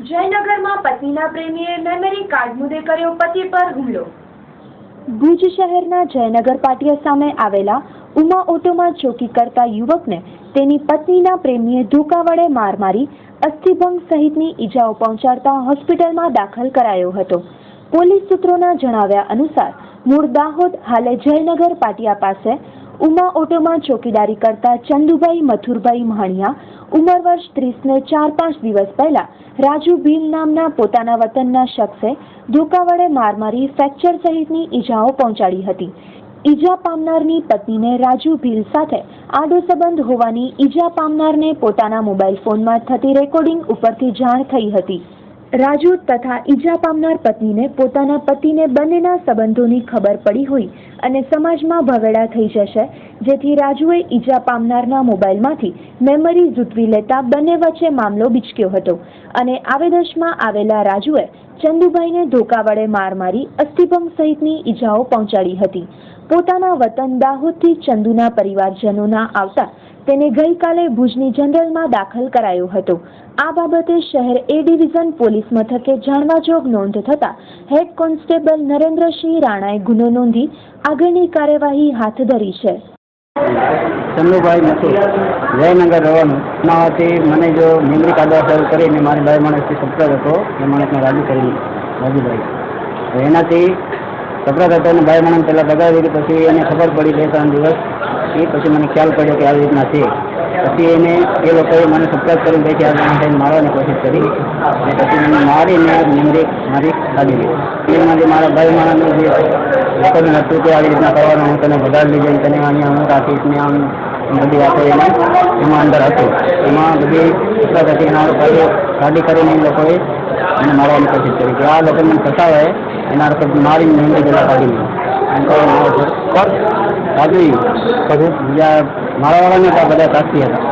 જયનગરમાં પત્નીના પ્રેમીએ memory card મુદ્દે કર્યો પતિ પર હુમલો। ભુજ શહેરના જયનગર પાટિયા સામે આવેલા ઉમા ઓટોમાં ચોકી કરતા યુવકને તેની પત્નીના પ્રેમીએ ધોકા વડે માર મારી અસ્થિભંગ સહિતની ઈજાઓ પહોંચાડતા હોસ્પિટલમાં દાખલ કરાયો હતો। પોલીસ સૂત્રોના જણાવ્યા અનુસાર મૂળ દાહોદ હાલે જયનગર પાટિયા પાસે ઉમા ઓટોમાં ચોકીદારી કરતા ચંદુભાઈ મથુરભાઈ મહાણિયા ઉંમર વર્ષ 30 ને 4-5 દિવસ પહેલા રાજુ ભીલ નામના પોતાના વતનના શખ્સે ધોકા વડે માર મારી ફ્રેક્ચર સહિતની ઈજાઓ પહોંચાડી હતી। ઈજા પામનારની પત્નીને રાજુ ભીલ સાથે આડો સંબંધ હોવાની ઈજા પામનારને પોતાના મોબાઈલ ફોનમાં થતી રેકોર્ડિંગ ઉપરથી જાણ થઈ હતી। રાજુ તથા ઈજા પામનાર પત્નીને પોતાના પતિને બંનેના સંબંધોની ખબર પડી હોય અને સમાજમાં ભવેડા થઈ જશે, જેથી રાજુએ ઈજા પામનારના મોબાઈલમાંથી મેમરી ઝૂંટવી લેતા બંને વચ્ચે મામલો બીચક્યો હતો અને આવેદનમાં આવેલા રાજુએ ચંદુભાઈને ધોકા વડે માર મારી અસ્થિભંગ સહિતની ઈજાઓ પહોંચાડી હતી। પોતાના વતન દાહોદથી ચંદુના પરિવારજનોના આવતા તેને ગઈકાલે ભુજની જનરલમાં દાખલ કરાયો હતો। આ બાબતે શહેર એ ડિવિઝન પોલીસ મથકે જાણવાજોગ નોંધ થતા હેડ કોન્સ્ટેબલ નરેન્દ્રસિંહ રાણાએ ગુનો નોંધી આગળની કાર્યવાહી હાથ ધરી છે। ચંદુભાઈ મથુર જયનગર રહેવાનું એમાંથી મને જો મેમરી કાઢવા શરૂ કરીને મારી ભાઈ માણસથી સંપર્ક હતો એ માણસને રાજુભાઈ એનાથી સંપર્ક હતો અને ભાઈ માણસ પહેલાં લગાવી દીધી। પછી એને ખબર પડી 2-3 દિવસ એ પછી મને ખ્યાલ પડ્યો કે આવી રીતના છે। પછી એ લોકોએ મને સંપર્ક કરીને પછી આ માણસને મારવાની કોશિશ કરી અને પછી મને મારીને મેમરી મારી કાઢી દીધી। એમાંથી મારા ભાઈ માણસનું જે રેકોર્ડિંગ હતું કે આવી રીતના કરવાનું, હું તને વધારી લીધે તને અહીંયા હું રાખીશ ને આમ બધી વાતો એમાં અંદર હતું। એમાં બધી સંપર્ક હતી એના ગાડી કરીને એ લોકોએ મને મારવાની કોશિશ કરી કે આ લોકો મને ફસાવે એના વખત મારીને મેમરી પેલા કાઢી રાજુ પછી બીજા મારાવાળાને ત્યાં બધા સાક્ષી હતા।